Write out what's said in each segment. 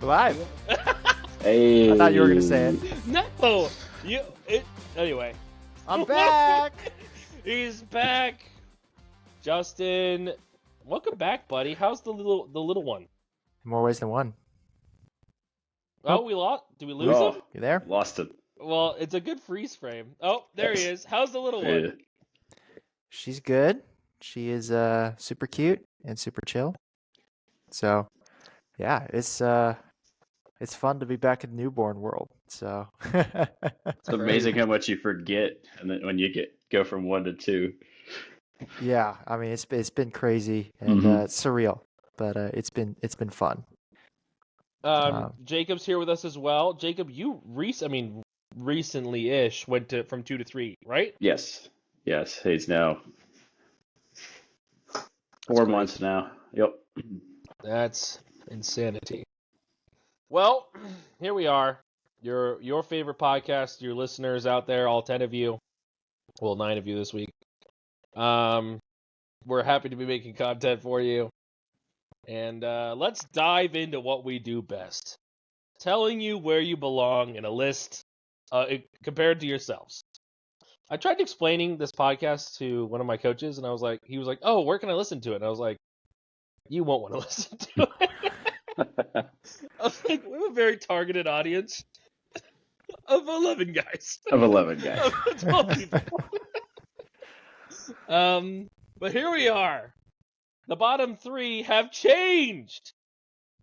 Live. Hey. I thought you were gonna say it. No, anyway. I'm back. He's back. Justin, welcome back, buddy. How's the little one? More ways than one. Oh, we lost. Did we lose Oh, him? You there? lost it. Well, it's a good freeze frame. Oh, there he is. How's the little Yeah. one? She's good. She is super cute and super chill. So, yeah, it's fun to be back in the newborn world. So, It's amazing how much you forget, and then when you go from 1 to 2. yeah, I mean it's been crazy and surreal, but it's been fun. Jacob's here with us as well. Jacob, you recently-ish went from 2 to 3, right? Yes. He's now 4 months now. Yep. That's insanity. Well, here we are. Your favorite podcast, your listeners out there, all 10 of you. Well, 9 of you this week. We're happy to be making content for you. And let's dive into what we do best. Telling you where you belong in a list compared to yourselves. I tried explaining this podcast to one of my coaches, and he was like, "Oh, where can I listen to it?" And I was like, "You won't want to listen to it." I was like, "We have a very targeted audience of 11 guys." Of 11 guys. Of 12 people. But here we are. The bottom 3 have changed.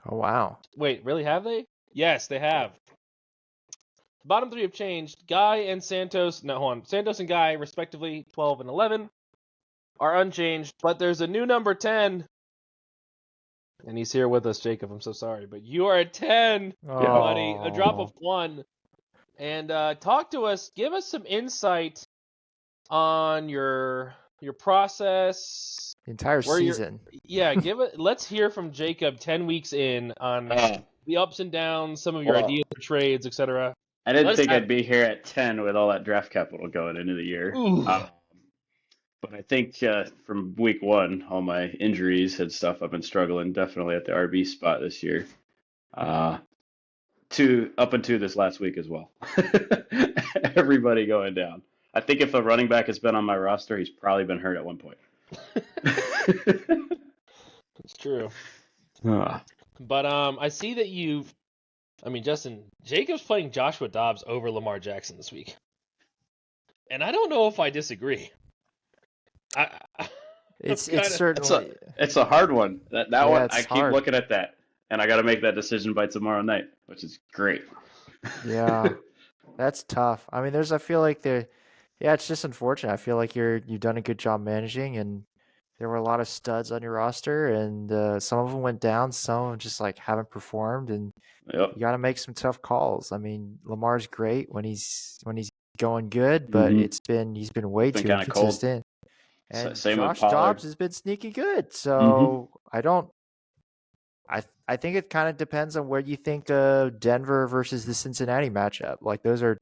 Oh wow. Wait, really? Have they? Yes, they have. The bottom 3 have changed. Guy and Santos, no, hold on. Santos and Guy, respectively, 12 and 11, are unchanged. But there's a new number 10. And he's here with us, Jacob. I'm so sorry. But you are at 10, buddy. A drop of 1. And talk to us. Give us some insight on your process. The entire season. Yeah, let's hear from Jacob 10 weeks in on the ups and downs, some of your ideas for trades, etc. I didn't think I'd be here at 10 with all that draft capital going into the year. But I think from week 1, all my injuries and stuff, I've been struggling definitely at the RB spot this year. Up until this last week as well. Everybody going down. I think if a running back has been on my roster, he's probably been hurt at one point. It's true. But I see that Justin, Jacob's playing Joshua Dobbs over Lamar Jackson this week. And I don't know if I disagree. It's certainly it's a hard one. That one I keep hard. looking at that, and I got to make that decision by tomorrow night, which is great. Yeah, that's tough. I mean, I feel like it's just unfortunate. I feel like you've done a good job managing, and there were a lot of studs on your roster, and some of them went down, some of them just like haven't performed, and you got to make some tough calls. I mean, Lamar's great when he's going good, but he's been way too inconsistent. And same Josh with Pollard. Dobbs has been sneaky good, so I think it kind of depends on where you think Denver versus the Cincinnati matchup. Like they're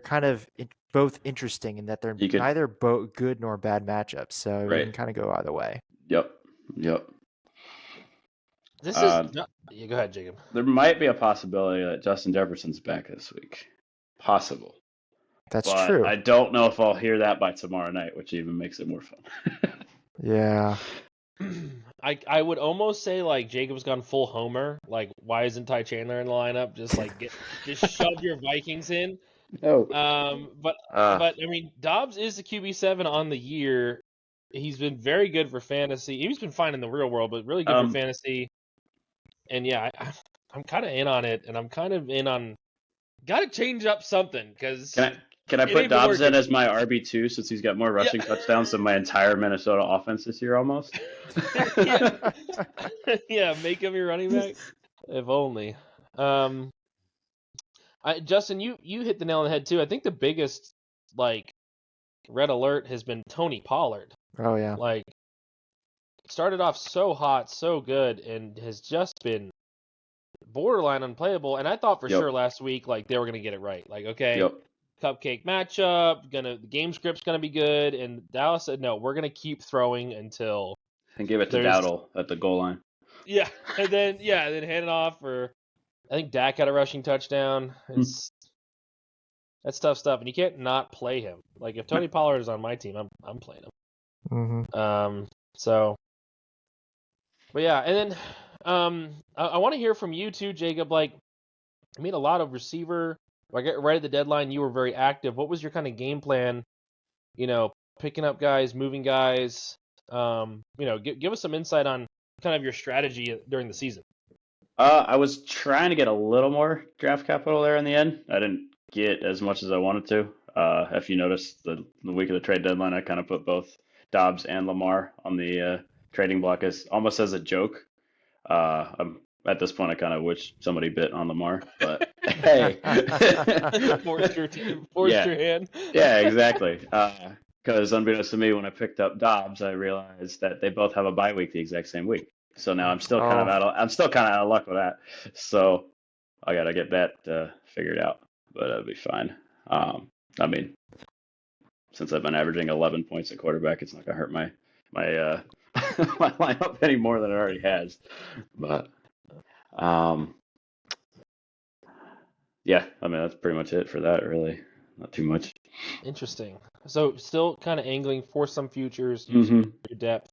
kind of both interesting in that they're neither good nor bad matchups. So you can kind of go either way. Yep. This is go ahead, Jacob. There might be a possibility that Justin Jefferson's back this week. Possible. That's true. I don't know if I'll hear that by tomorrow night, which even makes it more fun. Yeah. I would almost say like Jacob's gone full homer. Like, why isn't Ty Chandler in the lineup? Just like just shove your Vikings in. No. But I mean, Dobbs is the QB7 on the year. He's been very good for fantasy. He's been fine in the real world, but really good for fantasy. And yeah, I'm kind of in on it, and I'm kind of in on. Got to change up something because. Can I put Dobbs in as my RB2 since he's got more rushing touchdowns than my entire Minnesota offense this year almost? Yeah, make him your running back. If only. Justin, you hit the nail on the head too. I think the biggest red alert has been Tony Pollard. Oh yeah. Like started off so hot, so good, and has just been borderline unplayable. And I thought for sure last week they were gonna get it right. Like, okay, cupcake matchup, the game script's gonna be good, and Dallas said no, we're gonna keep throwing until and give it to Dowdle at the goal line. Yeah, and then hand it off for. I think Dak had a rushing touchdown. That's tough stuff, and you can't not play him. Like if Tony Pollard is on my team, I'm playing him. Mm-hmm. So, but yeah, and then I want to hear from you too, Jacob. Like, I mean, a lot of receiver. Like right at the deadline, you were very active. What was your kind of game plan? You know, picking up guys, moving guys. Give us some insight on kind of your strategy during the season. I was trying to get a little more draft capital there in the end. I didn't get as much as I wanted to. If you noticed, the week of the trade deadline, I kind of put both Dobbs and Lamar on the trading block as almost as a joke. At this point, I kind of wish somebody bit on Lamar, but hey, forced your hand. Yeah, exactly. Because unbeknownst to me, when I picked up Dobbs, I realized that they both have a bye week the exact same week. So now I'm still kind of out of luck with that. So I got to get that figured out, but it'll be fine. I mean, since I've been averaging 11 points at quarterback, it's not gonna hurt my my lineup any more than it already has. But yeah, I mean that's pretty much it for that. Really, not too much. Interesting. So still kind of angling for some futures, using your depth.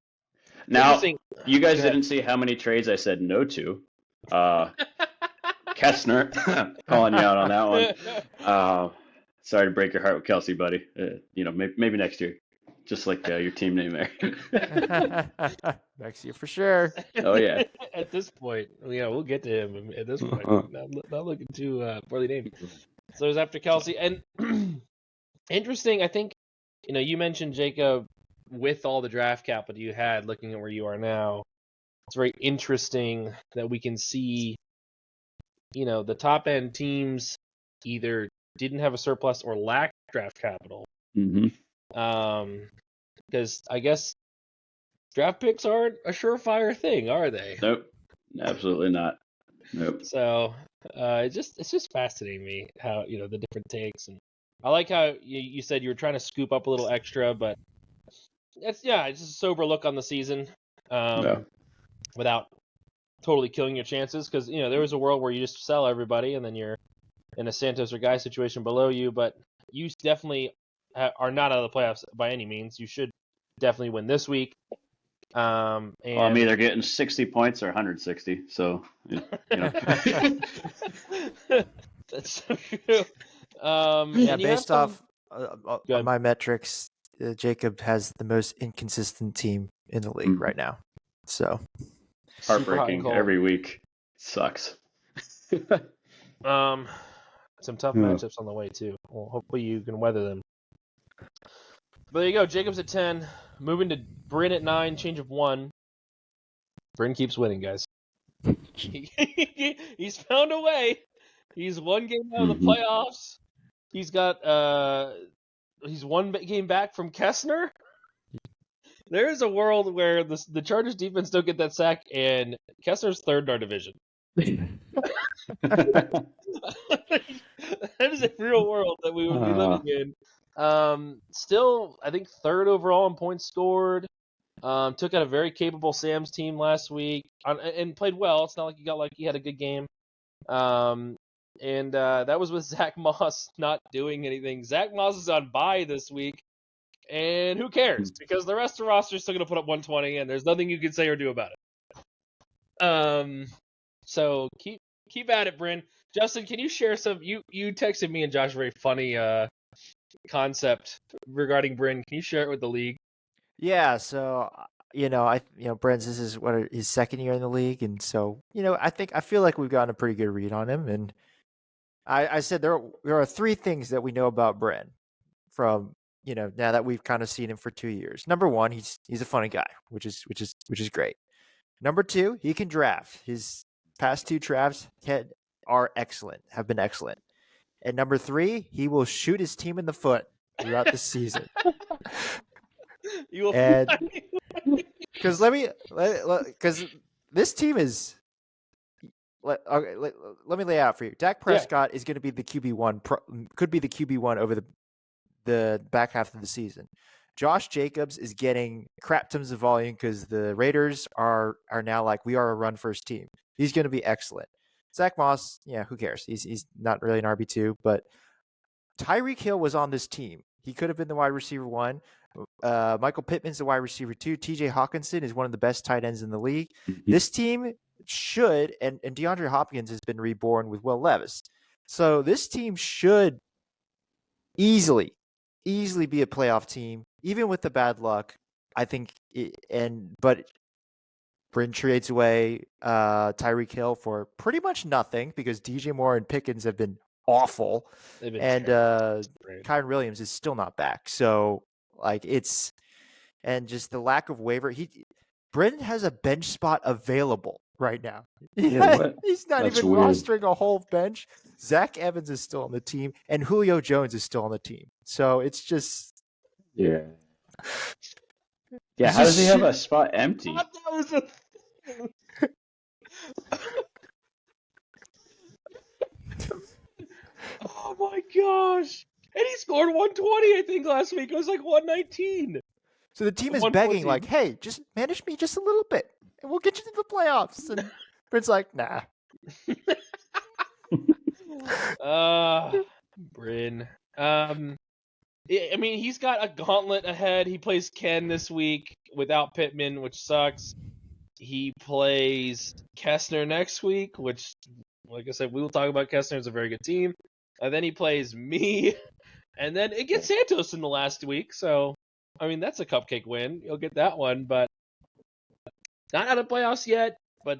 Now, you guys didn't see how many trades I said no to. Kessner, calling you out on that one. Sorry to break your heart with Kelsey, buddy. Maybe next year, just like your team name there. Next year for sure. Oh yeah. At this point, we'll get to him. At this point, not looking too poorly named. So it was after Kelsey, and interesting. I think you mentioned Jacob with all the draft capital you had, looking at where you are now. It's very interesting that we can see, the top end teams either didn't have a surplus or lacked draft capital. Mm-hmm. Because I guess draft picks aren't a surefire thing, are they? Nope, absolutely not. Nope. So it's just fascinating me how the different takes, and I like how you said you were trying to scoop up a little extra, but it's just a sober look on the season, without totally killing your chances. Because there was a world where you just sell everybody, and then you're in a Santos or Guy situation below you, but you definitely are not out of the playoffs by any means. You should definitely win this week. And I'm either getting 60 points or 160, so that's so true. Based off my metrics, Jacob has the most inconsistent team in the league right now. So heartbreaking every week. Sucks. Some tough matchups on the way too. Well, hopefully you can weather them. But there you go. Jacob's at 10, moving to Bryn at 9, change of 1. Bryn keeps winning, guys. He's found a way. He's one game out of the playoffs. He's got he's one game back from Kessner. There is a world where the Chargers defense don't get that sack, and Kessner's third in our division. That is a real world that we would be living in. Still, I think third overall in points scored. Took out a very capable Sam's team last week and played well. It's not like he had a good game. And that was with Zach Moss not doing anything. Zach Moss is on bye this week, and who cares? Because the rest of the roster is still going to put up 120, and there's nothing you can say or do about it. So keep at it, Bryn. Justin, can you share some? You texted me and Josh a very funny concept regarding Bryn. Can you share it with the league? Yeah. So Bryn's this is his second year in the league, and so I feel like we've gotten a pretty good read on him, and I said there are three things that we know about Bryn from now that we've kind of seen him for 2 years. Number one, he's a funny guy, which is great. Number two, he can draft. His past 2 drafts have been excellent. And number three, he will shoot his team in the foot throughout the season. Because this team is. Let me lay out for you. Dak Prescott is going to be the QB1, could be the QB1 over the back half of the season. Josh Jacobs is getting crap tons of volume because the Raiders are now like, we are a run first team. He's going to be excellent. Zach Moss, yeah, who cares? He's not really an RB2, but Tyreek Hill was on this team. He could have been the wide receiver 1. Michael Pittman's the wide receiver 2. TJ Hawkinson is one of the best tight ends in the league. This team should, and DeAndre Hopkins has been reborn with Will Levis. So this team should easily be a playoff team, even with the bad luck. I think, but Bryn trades away Tyreek Hill for pretty much nothing because DJ Moore and Pickens have been awful, and Kyren Williams is still not back. So like and just the lack of waiver. Bryn has a bench spot available right now. Yeah, He's not That's even weird. rostering a whole bench. Zach Evans is still on the team, and Julio Jones is still on the team. So it's just Yeah. How does he have a spot empty? That was a Oh my gosh! And he scored 120, I think, last week. It was like 119. So the team is 114. begging, like, hey, just manage me just a little bit, and we'll get you to the playoffs. And Bryn's like, nah. Bryn. I mean, he's got a gauntlet ahead. He plays Ken this week without Pittman, which sucks. He plays Kessner next week, which, like I said, we will talk about Kessner. It's a very good team. And then he plays me, and then it gets Santos in the last week. So, I mean, that's a cupcake win. You'll get that one, but not out of playoffs yet. But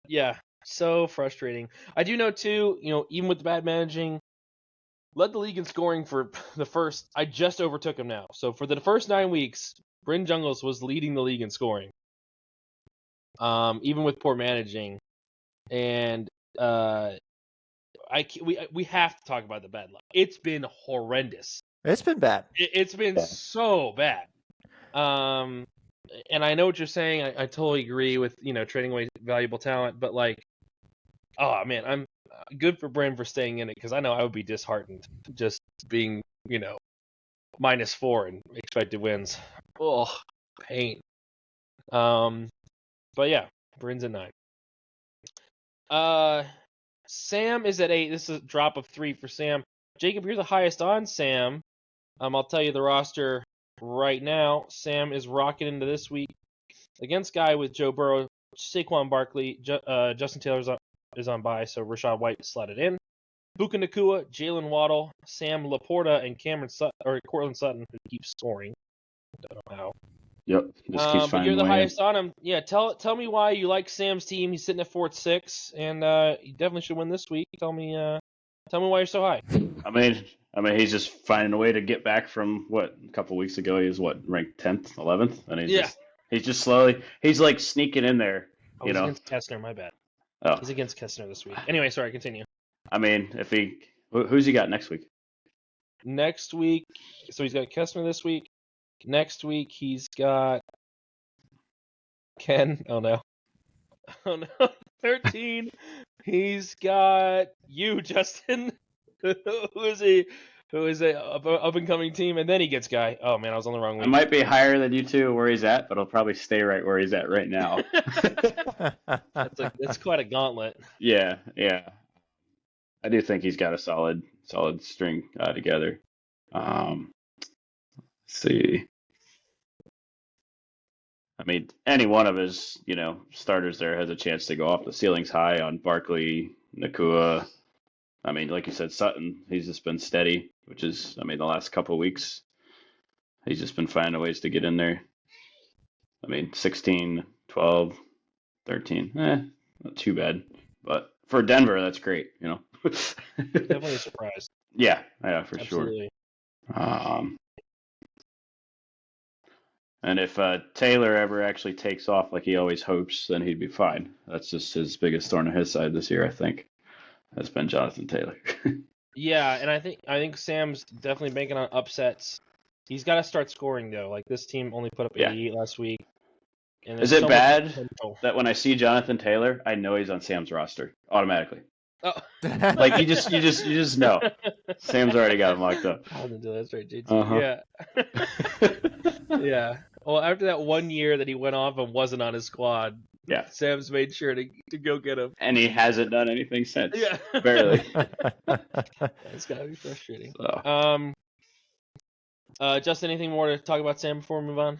yeah, so frustrating. I do know too, even with the bad managing, led the league in scoring for the first. I just overtook him now. So for the first 9 weeks, Bryn Jungles was leading the league in scoring, even with poor managing. And we have to talk about the bad luck. It's been horrendous. It's been bad. It's been so bad. And I know what you're saying. I totally agree with trading away valuable talent, but like, oh man, I'm good for Bryn for staying in it because I know I would be disheartened just being -4 in expected wins. Oh, pain. But yeah, Bryn's at 9. Sam is at 8. This is a drop of 3 for Sam. Jacob, you're the highest on Sam. I'll tell you the roster right now. Sam is rocking into this week against Guy with Joe Burrow, Saquon Barkley, Justin Taylor is on bye, so Rachaad White slotted in. Puka Nacua, Jalen Waddle, Sam Laporta, and Cortland Sutton, who keeps scoring. Don't know how. Yep. Just keeps but you're finding the a way highest on him. Yeah, tell me why you like Sam's team. He's sitting at 4-6, and he definitely should win this week. Tell me why you're so high. I mean, he's just finding a way to get back from a couple weeks ago. He was ranked 10th, 11th, and he's just slowly. He's like sneaking in there. He's against Kessner. My bad. Oh, he's against Kessner this week. Anyway, sorry. Continue. I mean, who's he got next week? Next week, so he's got Kessner this week. Next week he's got Ken. Oh no. 13. He's got you, Justin. Who is a up and coming team, and then he gets Guy. Oh man, I was on the wrong week. I might be higher than you two where he's at, but I'll probably stay right where he's at right now. That's quite a gauntlet. Yeah. I do think he's got a solid string together. Let's see. I mean, any one of his, starters there has a chance to go off. The ceiling's high on Barkley, Nacua. I mean, like you said, Sutton, he's just been steady, which is, the last couple of weeks, he's just been finding ways to get in there. 16, 12, 13, not too bad. But for Denver, that's great, Definitely a surprise. Yeah, for Absolutely. sure. And if Taylor ever actually takes off like he always hopes, then he'd be fine. That's just his biggest thorn on his side this year, I think. Has been Jonathan Taylor. Yeah, and I think Sam's definitely banking on upsets. He's got to start scoring though. Like this team only put up 88 last week. And is it bad that when I see Jonathan Taylor, I know he's on Sam's roster automatically? Oh. Like you just know. Sam's already got him locked up. That's right, JT. Uh-huh. Yeah. Yeah. Well, after that 1 year that he went off and wasn't on his squad, Yeah. Sam's made sure to go get him. And he hasn't done anything since. Yeah. Barely. It's gotta be frustrating. So. Justin, anything more to talk about Sam before we move on?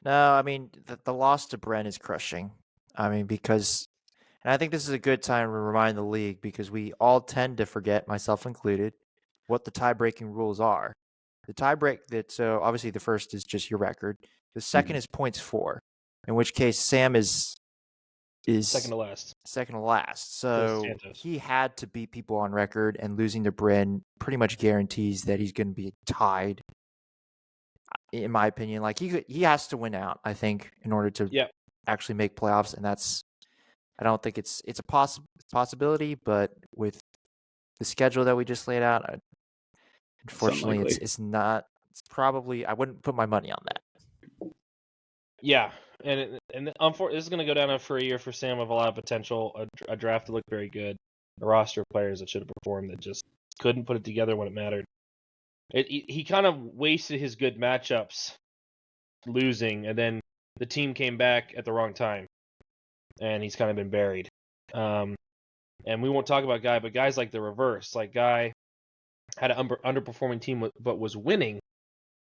No, I mean the loss to Brent is crushing. I mean because, and I think this is a good time to remind the league because we all tend to forget, myself included, what the tie-breaking rules are. The tie-break so obviously the first is just your record. The second is points for, in which case Sam is Second to last. Second to last. So Santos. he had to beat people on record, and losing to Bryn pretty much guarantees that he's going to be tied. In my opinion, like he has to win out, I think, in order to actually make playoffs, and I don't think it's a possibility, but with the schedule that we just laid out, unfortunately, it's not. It's probably, I wouldn't put my money on that. Yeah, and unfortunately, this is going to go down for a year for Sam with a lot of potential. A draft that looked very good, a roster of players that should have performed that just couldn't put it together when it mattered. He kind of wasted his good matchups losing, and then the team came back at the wrong time, and he's kind of been buried. And we won't talk about Guy, but Guy's like the reverse. Like Guy had an underperforming team, but was winning,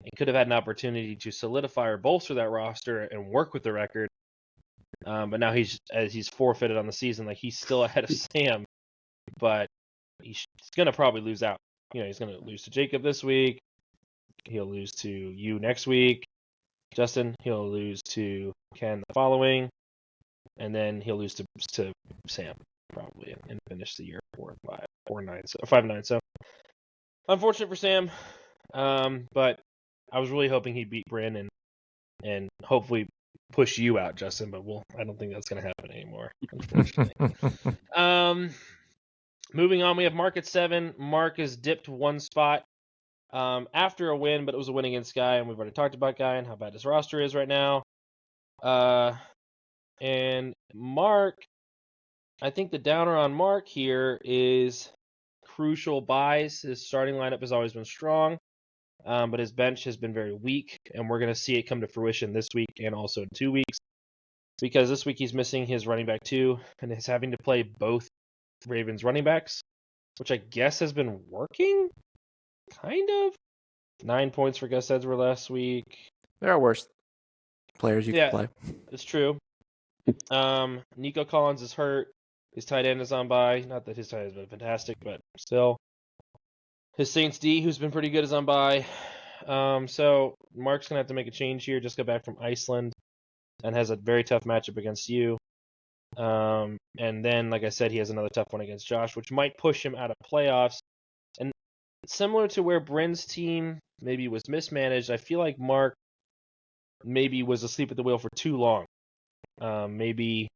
and could have had an opportunity to solidify or bolster that roster and work with the record. But now he's forfeited on the season. Like he's still ahead of Sam, but he's gonna probably lose out. You know, he's going to lose to Jacob this week. He'll lose to you next week. Justin, he'll lose to Ken the following. And then he'll lose to Sam, probably, and finish the year 5-9. So, unfortunate for Sam. But I was really hoping he'd beat Bryn and hopefully push you out, Justin. But I don't think that's going to happen anymore, unfortunately. Moving on, we have Mark at 7. Mark has dipped one spot after a win, but it was a win against Guy, and we've already talked about Guy and how bad his roster is right now. And Mark, I think the downer on Mark here is crucial buys. His starting lineup has always been strong, but his bench has been very weak, and we're going to see it come to fruition this week and also in 2 weeks. Because this week he's missing his running back 2, and he's having to play both Ravens running backs, which I guess has been working, kind of. 9 points for Gus Edwards last week. There are worse players you can play. It's true. Nico Collins is hurt. His tight end is on bye. Not that his tight end has been fantastic, but still. His Saints D, who's been pretty good, is on bye. So Mark's going to have to make a change here. Just got back from Iceland and has a very tough matchup against you. And then, like I said, he has another tough one against Josh, which might push him out of playoffs. And similar to where Bryn's team maybe was mismanaged, I feel like Mark maybe was asleep at the wheel for too long. Maybe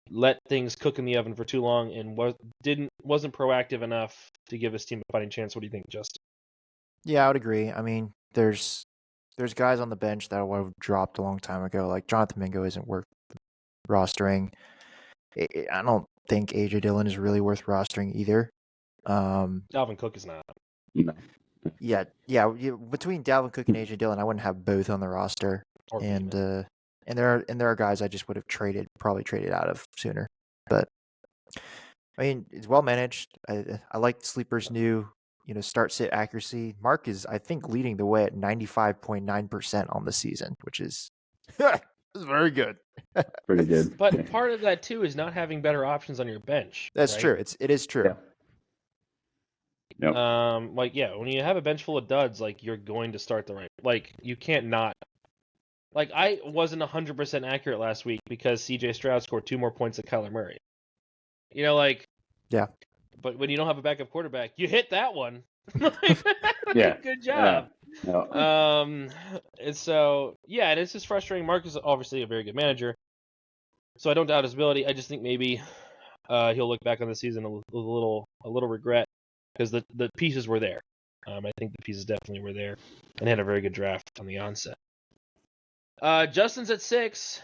let things cook in the oven for too long and wasn't proactive enough to give his team a fighting chance. What do you think, Justin? Yeah, I would agree. I mean, there's guys on the bench that would have dropped a long time ago. Like Jonathan Mingo isn't worth rostering. I don't think AJ Dillon is really worth rostering either. Dalvin Cook is not. No. Yeah. Between Dalvin Cook and AJ Dillon, I wouldn't have both on the roster. And there are guys I just would have probably traded out of sooner. But I mean, it's well managed. I like Sleeper's new, start sit accuracy. Mark is, I think, leading the way at 95.9% on the season, which is very good. Pretty good. But part of that too is not having better options on your bench. That's right? true. It is true. Yeah. Yep. When you have a bench full of duds, you're going to start the right. You can't not. I wasn't 100% accurate last week because C.J. Stroud scored 2 more points than Kyler Murray. Yeah. But when you don't have a backup quarterback, you hit that one. Yeah. Good job. Yeah. And so, and it's just frustrating. Mark is obviously a very good manager, so I don't doubt his ability. I just think maybe he'll look back on the season a little regret because the pieces were there. I think the pieces definitely were there and had a very good draft on the onset. Justin's at 6.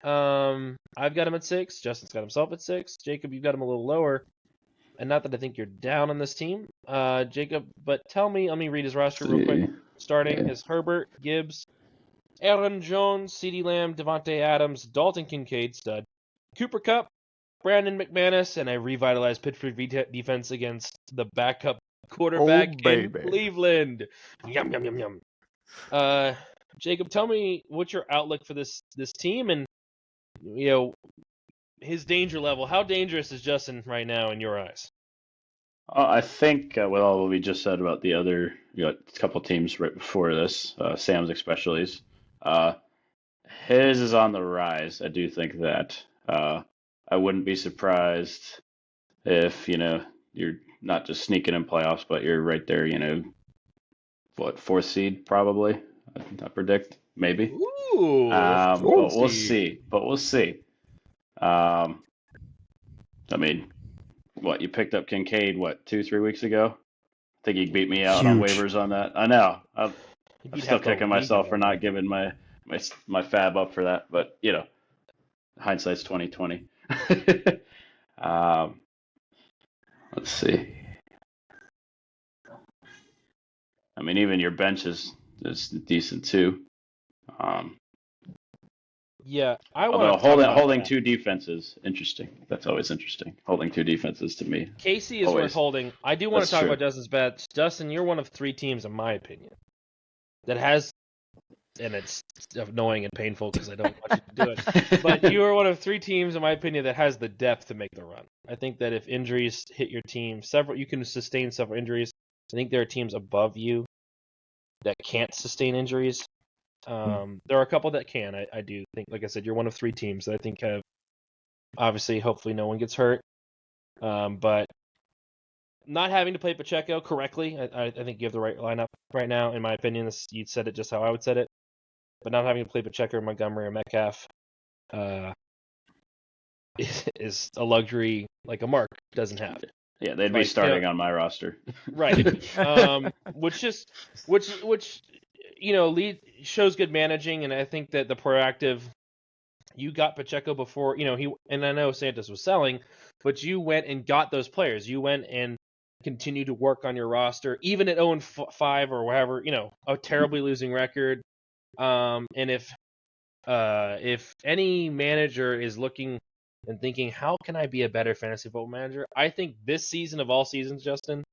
I've got him at 6. Justin's got himself at 6. Jacob, you've got him a little lower. and not that I think you're down on this team, Jacob, but tell me, let me read his roster real quick. Starting Yeah. is Herbert, Gibbs, Aaron Jones, CeeDee Lamb, Devontae Adams, Dalton Kincaid, stud, Cooper Kupp, Brandon McManus, and a revitalized Pittsburgh defense against the backup quarterback in baby. Cleveland. Yum, yum, yum, yum. Jacob, tell me what's your outlook for this team and, his danger level. How dangerous is Justin right now in your eyes? I think with all what we just said about the other couple teams right before this, Sam's especially, his is on the rise. I do think that. I wouldn't be surprised if you're not just sneaking in playoffs, but you're right there. Fourth seed probably. I predict maybe. Ooh, But we'll see. see. But we'll see. I mean, you picked up Kincaid 2-3 weeks ago? I think he beat me out on Huge. waivers on that. I know. I'm You'd still have to kicking leave myself him for on not that. giving my fab up for that. But hindsight's 2020. Let's see. I mean, even your bench is decent too. Yeah, I want Although to talk about holding that. two defenses, interesting. That's always interesting. Holding two defenses to me. Casey is Always. worth holding. I do want That's to talk true. about Justin's bets. Justin, you're one of 3 teams, in my opinion, that has, and it's annoying and painful because I don't want you to do it, but you are one of 3 teams, in my opinion, that has the depth to make the run. I think that if injuries hit your team, you can sustain several injuries. I think there are teams above you that can't sustain injuries. There are a couple that can. I do think, like I said, you're one of 3 teams that I think have, obviously, hopefully no one gets hurt. But not having to play Pacheco correctly, I think you have the right lineup right now, in my opinion. You said it just how I would said it. But not having to play Pacheco or Montgomery or Metcalf is a luxury like a Mark doesn't have. Yeah, they'd be starting on my roster. Right. Which shows good managing, and I think that the proactive. You got Pacheco before, and I know Santos was selling, but you went and got those players. You went and continued to work on your roster, even at 0-5 or whatever, a terribly losing record. And if any manager is looking and thinking, how can I be a better fantasy football manager? I think this season of all seasons, Justin,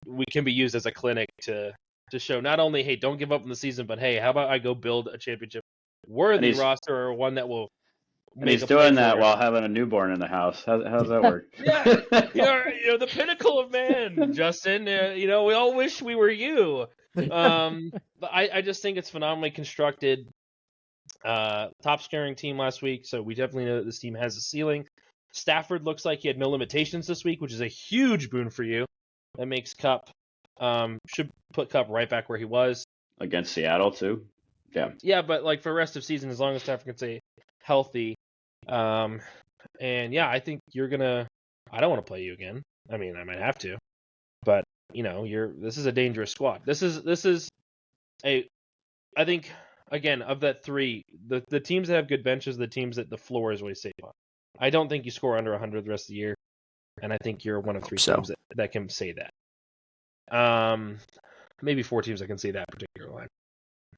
we can be used as a clinic to show not only, hey, don't give up in the season, but hey, how about I go build a championship worthy roster or one that will and he's doing that while having a newborn in the house. How's that work? Yeah, you're the pinnacle of man, Justin. We all wish we were you. But I just think it's phenomenally constructed. Top scoring team last week, so we definitely know that this team has a ceiling. Stafford looks like he had no limitations this week, which is a huge boon for you. That makes Kupp should put Kupp right back where he was against Seattle too. Yeah, but like for the rest of the season, as long as Stafford can stay healthy, and yeah, I think you're gonna. I don't want to play you again. I mean, I might have to, but this is a dangerous squad. This is a. I think again of that 3, the teams that have good benches, the teams that the floor is really safe on. I don't think you score under 100 the rest of the year, and I think you're one of 3 teams that can say that. Maybe 4 teams that can say that particular line.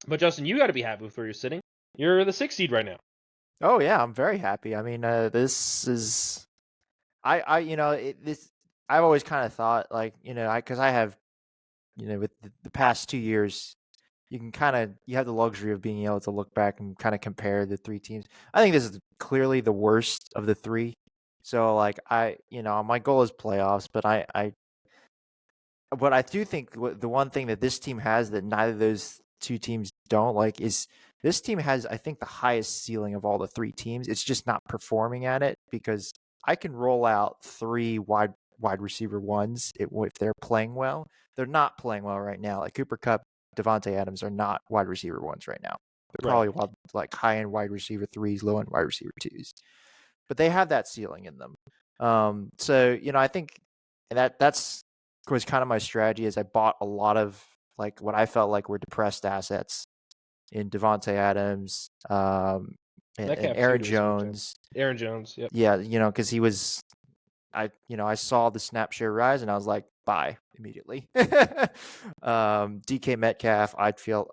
But Justin, you got to be happy with where you're sitting. You're the 6th seed right now. Oh yeah, I'm very happy. I mean, this is, this. I've always kind of thought because I have, with the past 2 years, you have the luxury of being able to look back and kind of compare the 3 teams. I think this is clearly the worst of the 3. So my goal is playoffs, but what I do think the one thing that this team has that neither of those 2 teams don't is this team has, I think, the highest ceiling of all the 3 teams. It's just not performing at it because I can roll out 3 wide receiver ones if they're playing well. They're not playing well right now. Like Cooper Kupp, Devontae Adams are not wide receiver ones right now. They're probably like high-end wide receiver 3s, low-end wide receiver 2s. But they have that ceiling in them. So, I think that's was kind of my strategy is I bought a lot of what I felt like were depressed assets in Devontae Adams, and Aaron Jones. Aaron Jones, yep. Yeah, because he was, I saw the snap share rise and I was like, buy immediately. DK Metcalf, I'd feel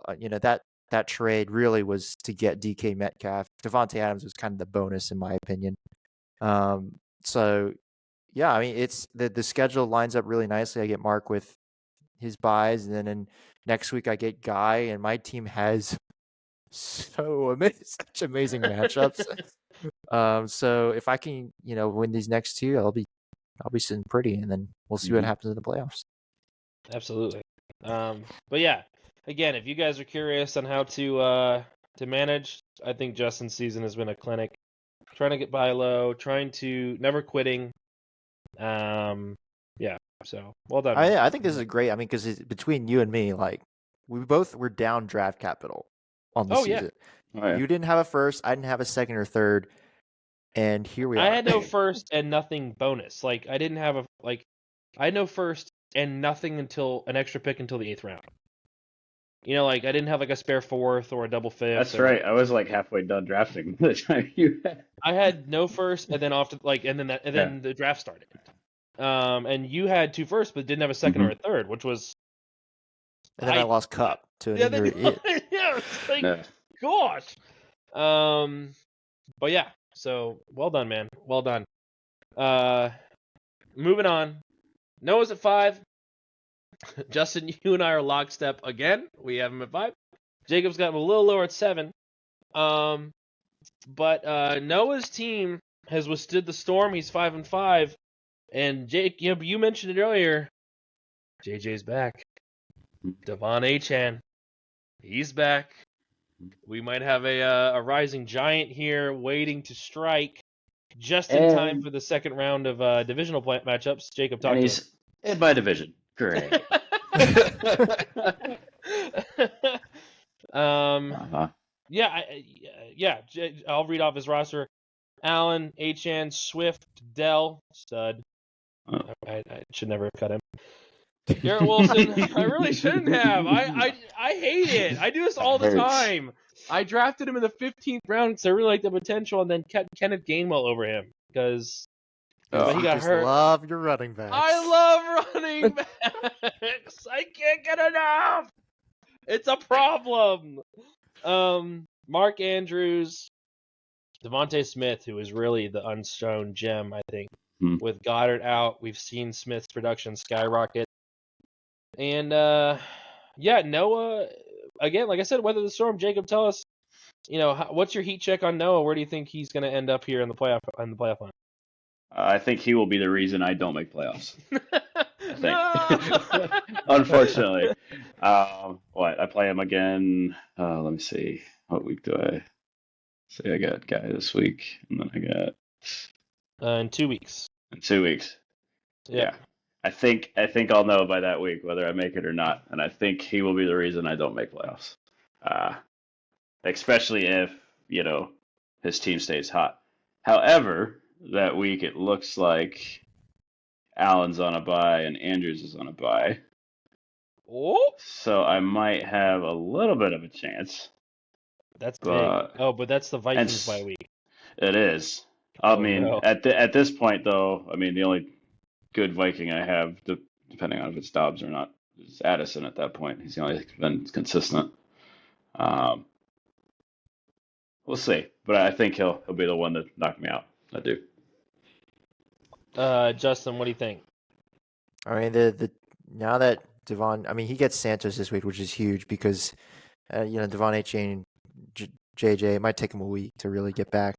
that trade really was to get DK Metcalf. Devontae Adams was kind of the bonus in my opinion. So yeah, I mean it's the schedule lines up really nicely. I get Mark with his buys, and then next week I get Guy, and my team has such amazing matchups. So if I can, win these next two, I'll be sitting pretty, and then we'll see what happens in the playoffs. Absolutely. But yeah, again, if you guys are curious on how to manage, I think Justin's season has been a clinic. Trying to get buy low, trying to never quitting. Yeah. So well done. I think this is great. I mean, because between you and me, like we both were down draft capital on the season. Oh, yeah. You didn't have a first, I didn't have a second or third, and here we are. I had no first and nothing bonus. Like I didn't have I had no first and nothing until an extra pick until the 8th round. I didn't have like a spare 4th or a double 5th. That's right. I was like halfway done drafting by the time you had. I had no first, and then then the draft started. And you had 2 firsts, but didn't have a second or a third, which was. And then I lost Cup to an injury. Yeah, it's like, gosh. But yeah, so well done, man. Well done. Moving on. Noah's at 5. Justin, you and I are lockstep again. We have him at 5. Jacob's got him a little lower at 7. But Noah's team has withstood the storm. He's 5-5. And Jake, you mentioned it earlier. JJ's back. Devon Achane. He's back. We might have a rising giant here waiting to strike just in time for the second round of divisional matchups. Jacob, talk to us. He's in my division. Great. Yeah, I'll read off his roster. Allen, Achane, Swift, Dell, stud. I should never have cut him. Garrett Wilson, I really shouldn't have. I hate it. I do this all the time. I drafted him in the 15th round because I really liked the potential, and then kept Kenneth Gainwell over him because he got hurt. Love your running backs. I love running backs. I can't get enough. It's a problem. Mark Andrews, Devontae Smith, who is really the unshown gem, I think. With Goddard out, we've seen Smith's production skyrocket. And Noah, again, like I said, weather the storm. Jacob, tell us, what's your heat check on Noah? Where do you think he's going to end up here in the playoff line? I think he will be the reason I don't make playoffs. Unfortunately. I play him again. Let me see. What week do I say? I got Guy this week, and then I got in 2 weeks. In 2 weeks. Yeah. I think I'll know by that week whether I make it or not, and I think he will be the reason I don't make playoffs. Especially if his team stays hot. However, that week it looks like Allen's on a bye and Andrews is on a bye. Oh. So I might have a little bit of a chance. That's big. But that's the Vikings bye week. It is. At this point, though, the only good Viking I have, depending on if it's Dobbs or not, is Addison at that point. He's the only been consistent. We'll see. But I think he'll be the one to knock me out. I do. Justin, what do you think? I mean, now that Devon, he gets Santos this week, which is huge because, Devon Achane, JJ, it might take him a week to really get back.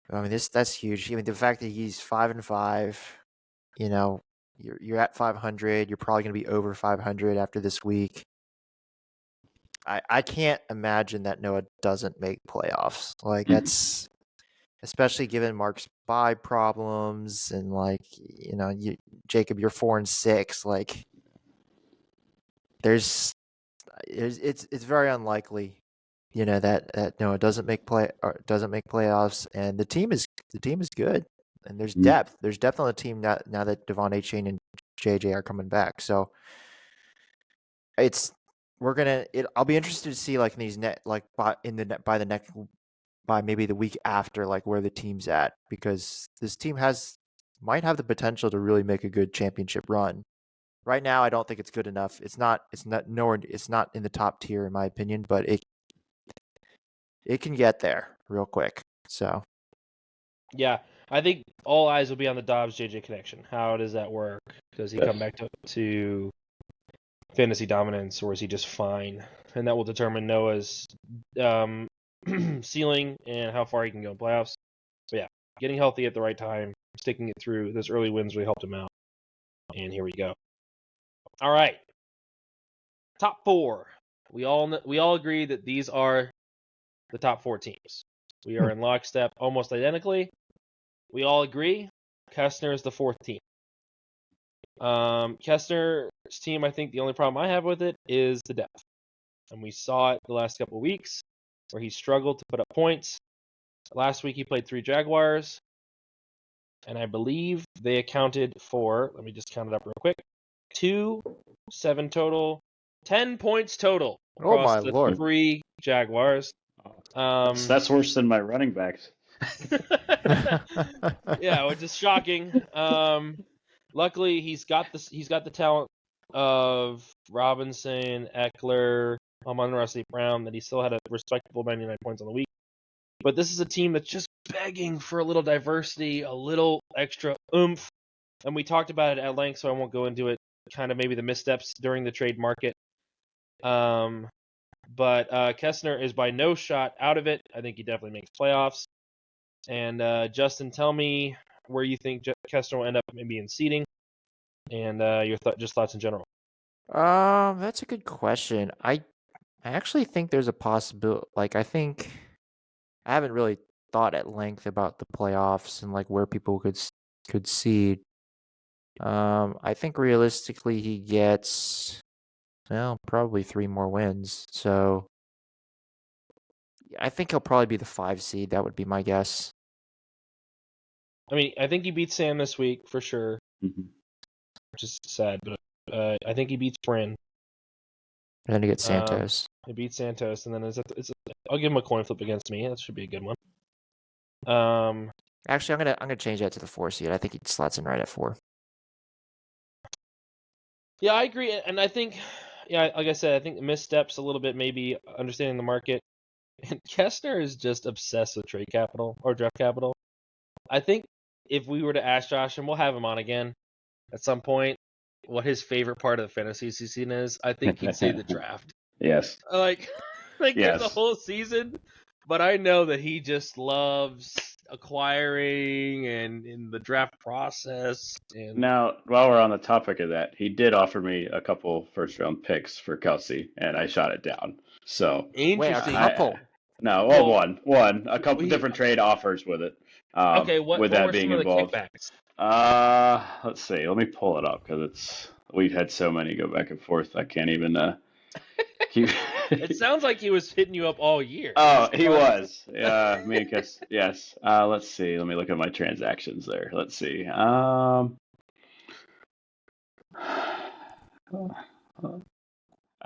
That's huge. The fact that he's 5-5, you're at 500. You're probably going to be over 500 after this week. I can't imagine that Noah doesn't make playoffs. That's especially given Mark's bye problems and Jacob, you're 4-6. It's very unlikely, that Noah doesn't make playoffs, and the team is good, and there's depth. There's depth on the team now that Devon Achane and JJ are coming back. So I'll be interested to see in these by maybe the week after, where the team's at, because this team has might have the potential to really make a good championship run. Right now, I don't think it's good enough. It's not in the top tier in my opinion, but it can get there real quick. So Yeah, I think all eyes will be on the Dobbs JJ connection. How does that work? Does he come back to fantasy dominance, or is he just fine? And that will determine Noah's ceiling and how far he can go in playoffs. But yeah, getting healthy at the right time, sticking it through. Those early wins really helped him out. And here we go. All right, top 4. We all agree that these are the top 4 teams. We are in lockstep, almost identically. We all agree Kestner is the 4th team. Kestner's team, I think the only problem I have with it is the depth. And we saw it the last couple of weeks where he struggled to put up points. Last week he played 3 Jaguars. And I believe they accounted for, let me just count it up real quick, 2, 7 total, 10 points total across the Lord. 3 Jaguars. That's worse than my running backs. Yeah, which is shocking. Luckily, he's got the talent of Robinson, Eckler, Amon-Ra St. Brown, that he still had a respectable 99 points on the week. But this is a team that's just begging for a little diversity, a little extra oomph. And we talked about it at length, so I won't go into it. Kind of maybe the missteps during the trade market. But Kestner is by no shot out of it. I think he definitely makes playoffs. And Justin, tell me where you think Kestner will end up maybe in seeding, and your thoughts in general. That's a good question. I actually think there's a possibility. Like, I haven't really thought at length about the playoffs and like where people could seed. I think realistically he gets, well, probably 3 more wins. So I think he'll probably be the 5 seed. That would be my guess. I mean, I think he beats Sam this week for sure, Mm-hmm. which is sad, but I think he beats Bryn. And then he gets Santos. He beats Santos, and then I'll give him a coin flip against me. That should be a good one. Actually, I'm gonna change that to the 4 seed. I think he slots in right at 4. Yeah, I agree, and I think, yeah, like I said, I think the missteps a little bit, maybe understanding the market. And Kestner is just obsessed with trade capital or draft capital. I think if we were to ask Josh, and we'll have him on again at some point, what his favorite part of the fantasy season is, I think he'd say the draft. Yes. Like Yes. the whole season. But I know that he just loves acquiring and in the draft process. And Now, while we're on the topic of that, he did offer me a couple first-round picks for Kelsey, and I shot it down. So interesting. Wait, a couple? no, Well, one, a couple different trade offers with it. Okay, what with were that being some of the involved. kickbacks? Let's see. Let me pull it up because we've had so many go back and forth. I can't even keep. It sounds like he was hitting you up all year. Oh, he was. Yeah, me and Kes. Yes. Let's see. Let me look at my transactions there. Let's see. I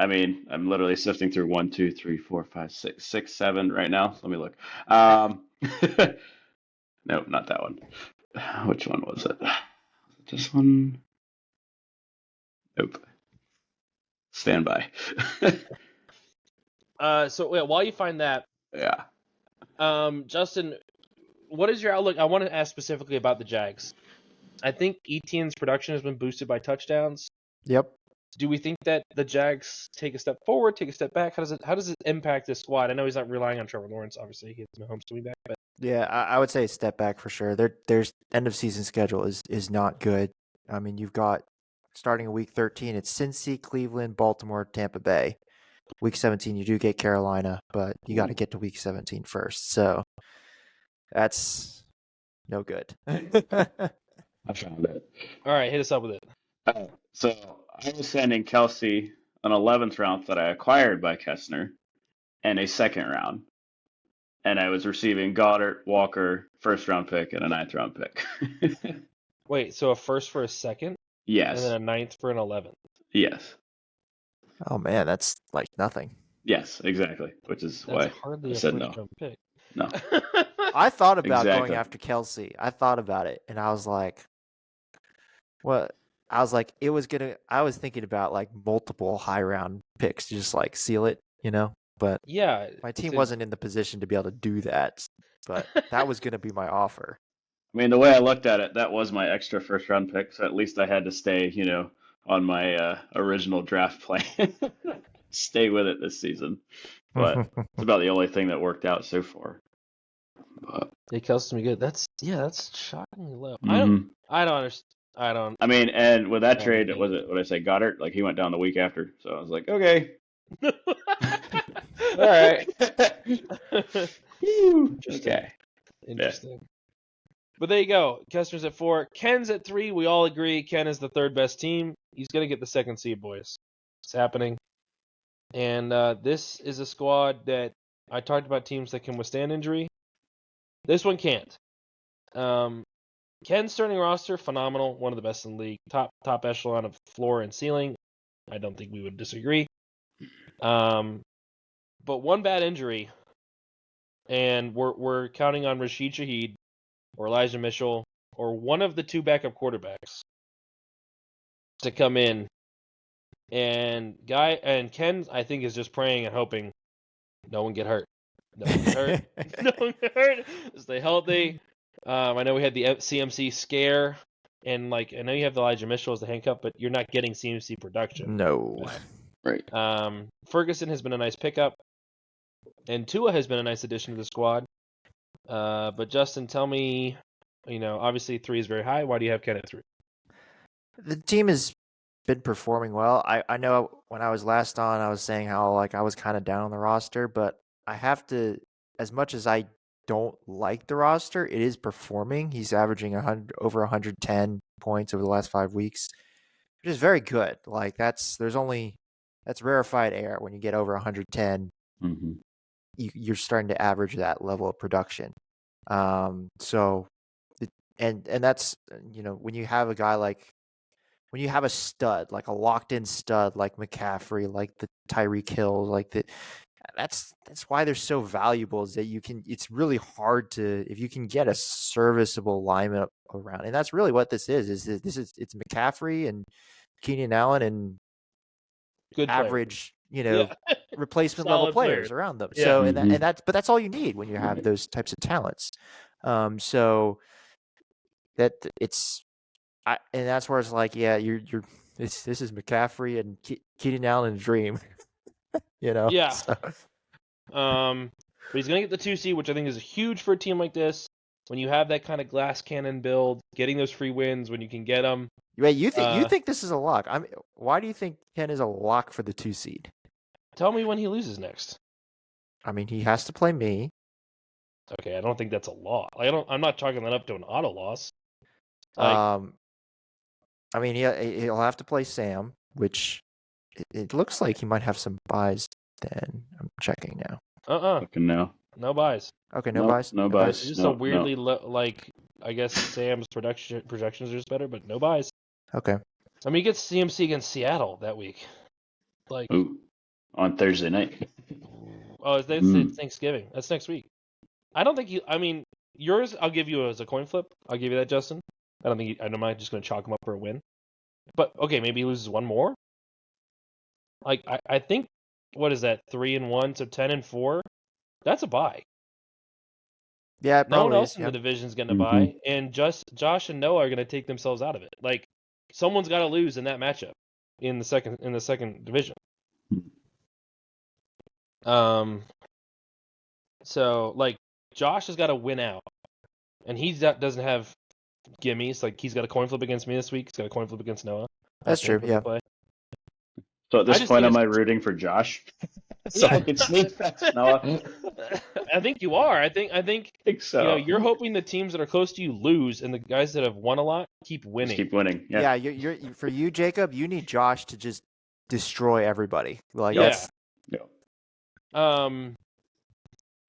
mean, I'm literally sifting through 1, 2, 3, 4, 5, 6, 7 right now. Let me look. Nope, not that one. Which one was it? This one? Nope. Stand by. So while you find that, Yeah. Justin, what is your outlook? I want to ask specifically about the Jags. I think Etienne's production has been boosted by touchdowns. Yep. Do we think that the Jags take a step forward, take a step back? How does it impact this squad? I know he's not relying on Trevor Lawrence, obviously. He has Mahomes coming back, but Yeah, I would say a step back for sure. Their end of season schedule is not good. I mean, you've got starting in week 13, it's Cincy, Cleveland, Baltimore, Tampa Bay. Week 17, you do get Carolina, but you got to get to week 17 first. So that's no good. I found it. all right, hit us up with it. So I was sending Kelsey an 11th round that I acquired by Kestner and a 2nd round. And I was receiving Goddard, Walker, 1st round pick, and a 9th round pick. Wait, so a 1st for a 2nd? Yes. And then a 9th for an 11th? Yes. Oh man, that's like nothing. Yes, exactly. Which is why hardly I a said 1st no. round pick. No. I thought about Exactly. going after Kelsey. I thought about it, and I was like, Well, I was like, I was thinking about like multiple high round picks to just like seal it, But Yeah, my team to- wasn't in the position to be able to do that. But that was gonna be my offer. I mean, the way I looked at it, that was my extra first round pick, so at least I had to stay, on my original draft plan. Stay with it this season. But it's about the only thing that worked out so far. But, Jake Kelsey's gonna be good. That's shockingly low. mhm. I don't understand. I don't. I mean, and with that Yeah, trade, yeah. was it what I say, Goddard? Like he went down the week after, so I was like, okay, all right, Whew. Okay. Interesting. But there you go. Kessler's at 4. Ken's at 3. We all agree Ken is the third best team. He's going to get the second seed, boys. It's happening. And this is a squad that I talked about teams that can withstand injury. This one can't. Ken's starting roster, phenomenal. One of the best in the league. Top echelon of floor and ceiling. I don't think we would disagree. But one bad injury, and we're counting on Rashid Shaheed or Elijah Mitchell, or one of the two backup quarterbacks to come in. And Ken, I think, is just praying and hoping no one get hurt. No one get hurt. No one get hurt. Stay healthy. I know we had the CMC scare, and I know you have Elijah Mitchell as the handcuff, but you're not getting CMC production. No. Right. Ferguson has been a nice pickup, and Tua has been a nice addition to the squad. But Justin, tell me, obviously 3 is very high. Why do you have Ken at 3? The team has been performing well. I know when I was last on, I was saying how I was kind of down on the roster, but I have to, as much as I don't like the roster, it is performing. He's averaging over 110 points over the last 5 weeks, which is very good. That's rarefied air when you get over 110. Mm-hmm. You're starting to average that level of production. And that's, when you have a guy when you have a stud, like a locked in stud, like McCaffrey, like the Tyreek Hill, that's why they're so valuable, is that it's really hard if you can get a serviceable lineup around. And that's really what this is it's McCaffrey and Keenan Allen and Good average, replacement Solid level players players. around them. Yeah. So, Mhm. but that's all you need when you have those types of talents. So that and that's where it's this is McCaffrey and Keenan Allen in a dream, Yeah. So. But he's gonna get the 2 seed, which I think is huge for a team like this. When you have that kind of glass cannon build, getting those free wins when you can get them. Wait, you think this is a lock? Why do you think Ken is a lock for the 2 seed? Tell me when he loses next. I mean, he has to play me. Okay, I don't think that's a loss. I'm not chalking that up to an auto loss. I mean, he'll have to play Sam, which it looks like he might have some buys. Then I'm checking now. Looking now. No buys. Okay, no Nope, buys. no buys. It's just No, a weirdly I guess Sam's projections are just better, but no buys. Okay. I mean, he gets CMC against Seattle that week. Ooh, on Thursday night. Oh, it's Thanksgiving. That's next week. I don't think yours, I'll give you as a coin flip. I'll give you that, Justin. I don't think I'm just going to chalk him up for a win. But, okay, maybe he loses one more. I think, what is that, 3-1, so 10-4? That's a bye. Yeah, it No one probably else is. in Yeah. the division is going to buy, and Josh and Noah are going to take themselves out of it. Someone's got to lose in that matchup in the second division. So Josh has got to win out, and he doesn't have gimmies. He's got a coin flip against me this week. He's got a coin flip against Noah. That's true. Yeah. Play. So at this point, think am I rooting for Josh? So I can sneak past Noah. I think you are. I think I think so. you're hoping the teams that are close to you lose, and the guys that have won a lot keep winning. Just keep winning. Yeah. Yeah, you're for you, Jacob. You need Josh to just destroy everybody. Yeah. Yeah.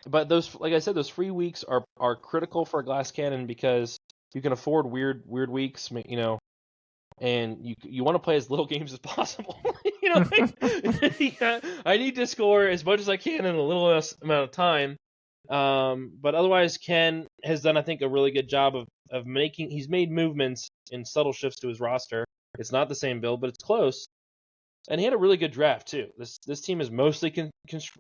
But those, like I said, those free weeks are critical for a glass cannon because you can afford weird weeks, and you want to play as little games as possible. I need to score as much as I can in a little amount of time. But otherwise, Ken has done, I think, a really good job of he's made movements in subtle shifts to his roster. It's not the same build, but it's close. And he had a really good draft too. This team is mostly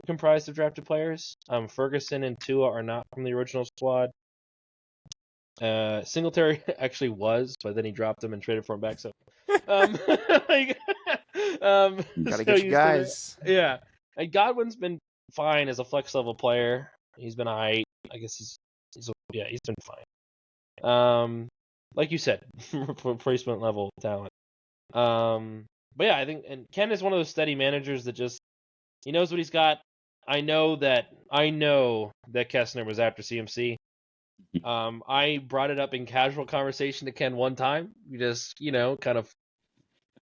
comprised of drafted players. Ferguson and Tua are not from the original squad. Singletary actually was, but then he dropped him and traded for him back. So, like, Gotta get you guys. Yeah, and Godwin's been fine as a flex level player. He's been alright. I guess he's been fine. Like you said, replacement level talent. But yeah, I think, and Ken is one of those steady managers that just, he knows what he's got. I know that Kessner was after CMC. I brought it up in casual conversation to Ken one time. We just, kind of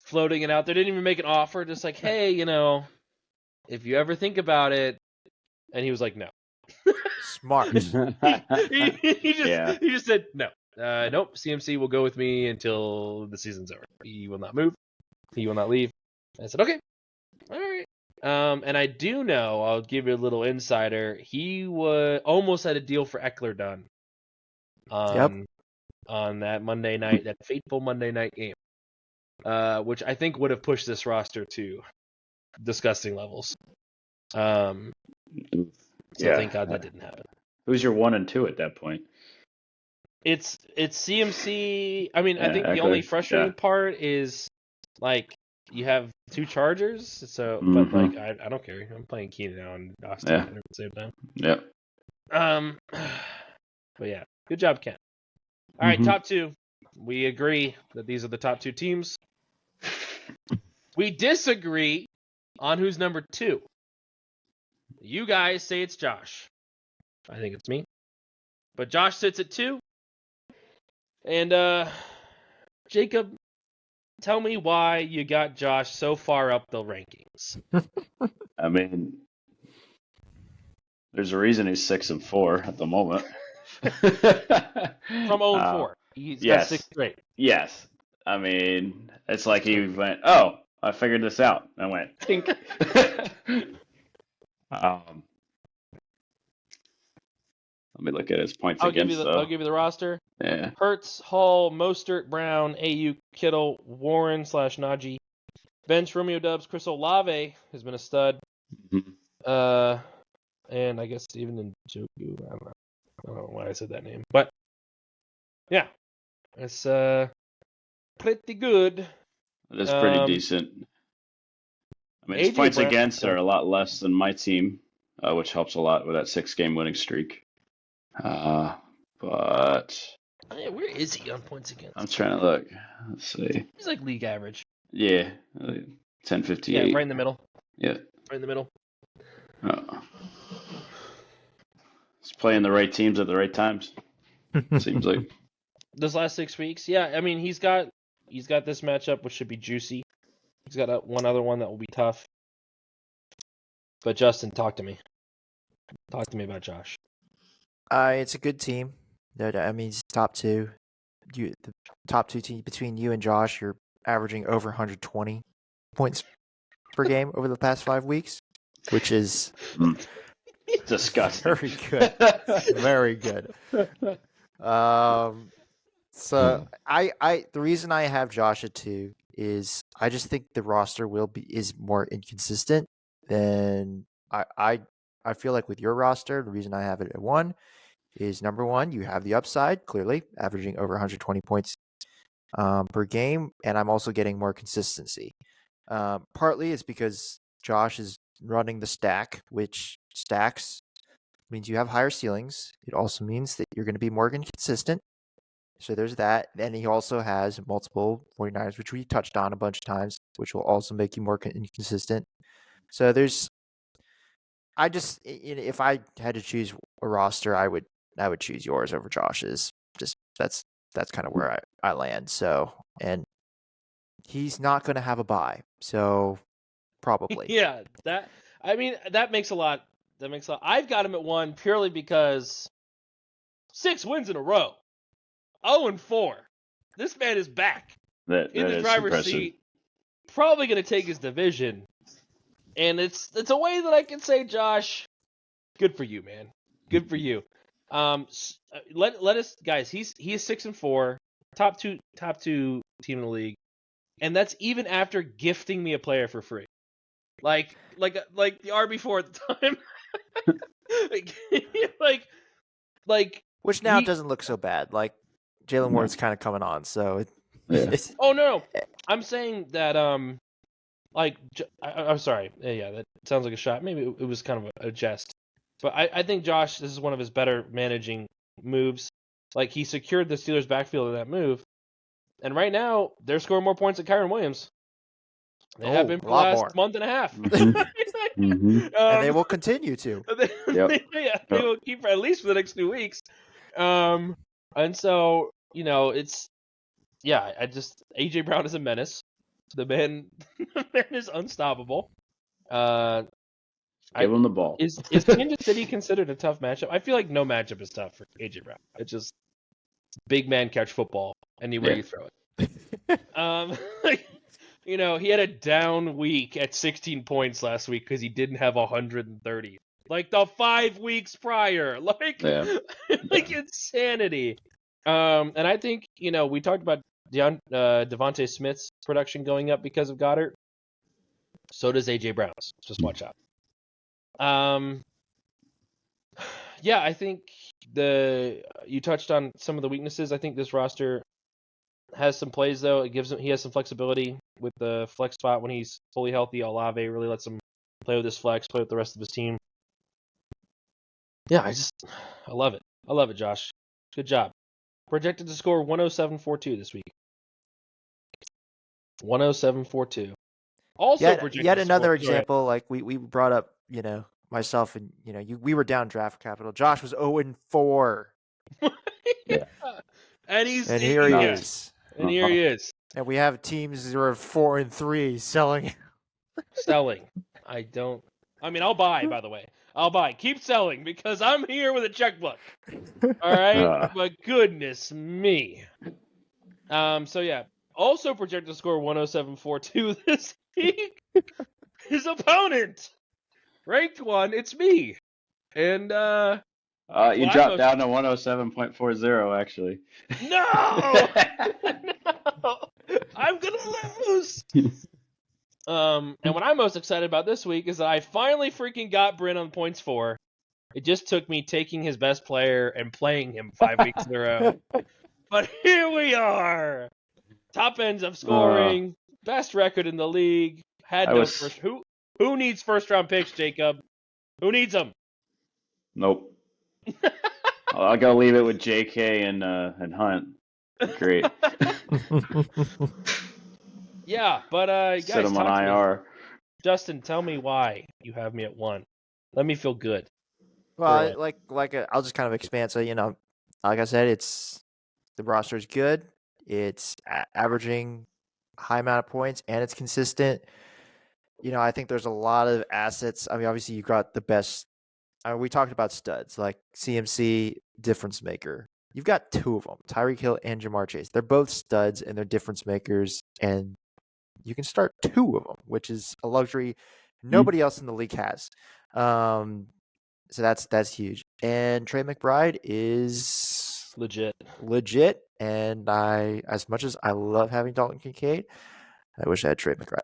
floating it out there. Didn't even make an offer. Just like, hey, if you ever think about it. And he was like, no. Smart. he just said, no. Nope, CMC will go with me until the season's over. He will not move. He will not leave. I said, okay. All right. And I do know, I'll give you a little insider, he almost had a deal for Eckler done. On that Monday night, that fateful Monday night game. Which I think would have pushed this roster to disgusting levels. So thank God that didn't happen. Who's your 1 and 2 at that point? It's CMC. I mean, I think the only frustrating part is like you have 2 Chargers. So, but like I don't care. I'm playing Keenan now and Austin at the same time. Yep. But yeah, good job, Ken. All right, top 2. We agree that these are the top 2 teams. We disagree on who's number 2. You guys say it's Josh. I think it's me. But Josh sits at 2. And Jacob, tell me why you got Josh so far up the rankings. I mean, there's a reason he's 6-4 at the moment. From 0-4. He's got 6 straight. Yes. I mean, it's like he went, oh, I figured this out. I went, tink. Let me look at his points against, I'll give you the roster. Yeah. Hurts, Hall, Mostert, Brown, AU, Kittle, Warren / Najee. Bench, Romeo Dubs, Chris Olave has been a stud. And I guess even in Njoku, I don't know why I said that name. But, yeah. It's pretty good. It is pretty decent. I mean, his points against are a lot less than my team, which helps a lot with that 6-game winning streak. But where is he on points against? I'm trying to look. Let's see. He's like league average. Yeah, 1058. Yeah, right in the middle. Yeah. Right in the middle. He's playing the right teams at the right times. Seems like. Those last 6 weeks, yeah. I mean, he's got this matchup, which should be juicy. He's got one other one that will be tough. But Justin, talk to me. Talk to me about Josh. It's a good team. I mean, it's top 2. The top 2 teams between you and Josh, you're averaging over 120 points per game over the past 5 weeks, which is disgusting. Very good. Very good. So the reason I have Josh at 2 is I just think the roster is more inconsistent than I feel like with your roster. The reason I have it at 1 is, number 1, you have the upside, clearly, averaging over 120 points per game, and I'm also getting more consistency. Partly it's because Josh is running the stack, which stacks means you have higher ceilings. It also means that you're going to be more inconsistent. So there's that. And he also has multiple 49ers, which we touched on a bunch of times, which will also make you more inconsistent. So if I had to choose a roster, I would choose yours over Josh's. Just that's kind of where I land. So, and he's not going to have a bye. So probably. Yeah, that makes a lot. That makes a lot. I've got him at 1 purely because 6 wins in a row. 0-4. This man is back in the driver's seat. Probably going to take his division. And it's a way that I can say, Josh, good for you, man. Good for you. Let us guys. He is 6-4, top two team in the league, and that's even after gifting me a player for free, like the RB4 at the time. like Which now he- doesn't look so bad. Like Jalen No. Ward's kind of coming on, so Yeah. it's Oh no, I'm saying that I'm sorry. Yeah, that sounds like a shot. Maybe it was kind of a jest. But I think Josh, this is one of his better managing moves. Like, he secured the Steelers' backfield in that move. And right now, they're scoring more points than Kyron Williams. They have been for a the lot last more. month and a half. Mhm. And they will continue to. Yep. They will keep for at least for the next 2 weeks. And so, it's, AJ Brown is a menace. The man is unstoppable. Give him the ball. Is Kansas City considered a tough matchup? I feel like no matchup is tough for AJ Brown. It's just big man catch football anywhere you throw it. He had a down week at 16 points last week because he didn't have 130. Like the 5 weeks prior. Like insanity. And I think, we talked about Devontae Smith's production going up because of Goddard. So does AJ Brown's. Just watch out. I think you touched on some of the weaknesses. I think this roster has some plays though. He has some flexibility with the flex spot when he's fully healthy. Olave really lets him play with his flex, play with the rest of his team. Yeah, I love it. I love it, Josh. Good job. Projected to score 107.42 this week. 107.42. Also Yet another example, like we brought up, myself and we were down draft capital. Josh was 0-4. Yeah. And here he is. And here he is. And we have teams that are 4-3 selling. I'll buy, by the way. I'll buy. Keep selling because I'm here with a checkbook. All right? But goodness me. Also projected to score 107.42 this week. His opponent. Ranked one, it's me. And you dropped down to 107.40 actually. No! No! I'm gonna lose. And what I'm most excited about this week is that I finally freaking got Bryn on points for. It just took me taking his best player and playing him 5 weeks in a row. But here we are. Top ends of scoring, best record in the league. First. Who needs first round picks, Jacob? Who needs them? Nope. I'll go leave it with JK and Hunt. Great. Yeah, but guys, set him on IR. Justin, tell me why you have me at 1. Let me feel good. Well, I'll just kind of expand. So like I said, the roster is good. It's averaging a high amount of points, and it's consistent. I think there's a lot of assets. I mean, obviously you've got the best. We talked about studs like CMC, difference maker. You've got 2 of them, Tyreek Hill and Jamar Chase. They're both studs and they're difference makers, and you can start 2 of them, which is a luxury nobody else in the league has. So that's huge. And Trey McBride is legit. And as much as I love having Dalton Kincaid, I wish I had Trey McBride.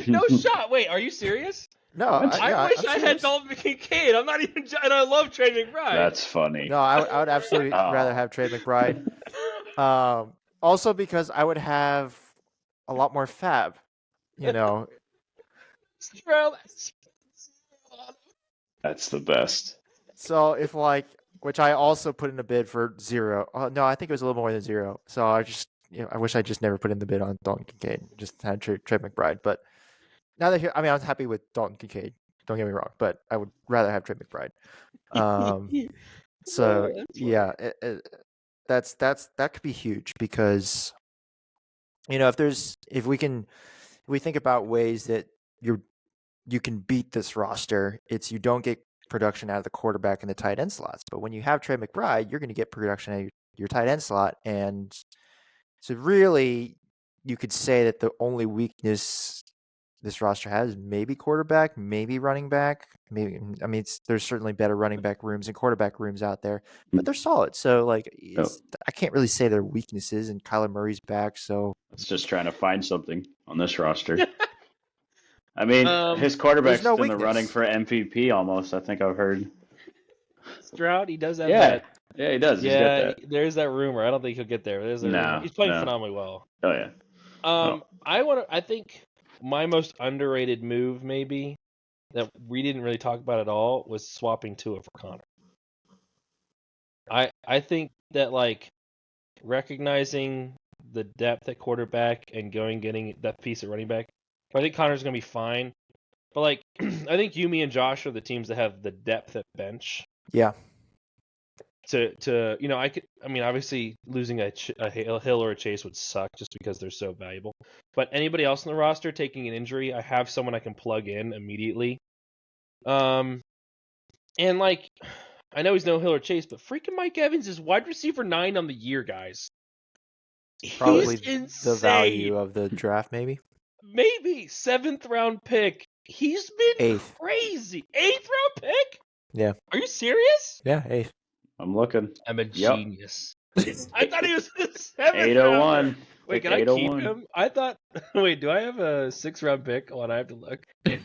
No shot. Wait, are you serious? No, I wish I had Dalton Kincaid. I'm not even. And I love Trey McBride. That's funny. No, I would absolutely rather have Trey McBride. Also because I would have a lot more fab. That's the best. So if which I also put in a bid for 0. No, I think it was a little more than 0. So I just, I wish I just never put in the bid on Dalton Kincaid. Just had Trey McBride. But now that I was happy with Dalton Kincaid. Don't get me wrong, but I would rather have Trey McBride. So yeah, that could be huge because if we think about ways that you can beat this roster, it's you don't get production out of the quarterback and the tight end slots. But when you have Trey McBride, you're going to get production out of your tight end slot. And so really, you could say that the only weakness this roster has. Maybe quarterback, maybe running back. Maybe I mean, there's certainly better running back rooms and quarterback rooms out there, but they're solid. So like, I can't really say their weaknesses. And Kyler Murray's back, so It's just trying to find something on this roster. I mean, his quarterback's no in the running weakness. for MVP almost. I think I've heard. Stroud, he does have Yeah, that. yeah, he does. He's got Yeah, that. there's that rumor. I don't think he'll get there. There's a rumor. He's playing phenomenally well. Oh yeah. I think my most underrated move, maybe, that we didn't really talk about at all, was swapping Tua for Connor. I think that, like, recognizing the depth at quarterback and getting that piece at running back, I think Connor's gonna be fine. But like, I think you, me, and Josh are the teams that have the depth at bench. Yeah. To I mean, obviously losing a Hill or a Chase would suck just because they're so valuable. But anybody else in the roster taking an injury, I have someone I can plug in immediately. And like, I know he's no Hill or Chase, but freaking Mike Evans is wide receiver 9 on the year, guys. Probably He's insane. the value of the draft, maybe. Maybe 7th round pick. He's been crazy. 8th round pick? Yeah. Are you serious? Yeah, 8th. I'm looking. I'm a genius. I thought he was the 7th 801. Wait, can I keep him? I thought. Wait, do I have a 6th round pick? Hold on, I have to look. I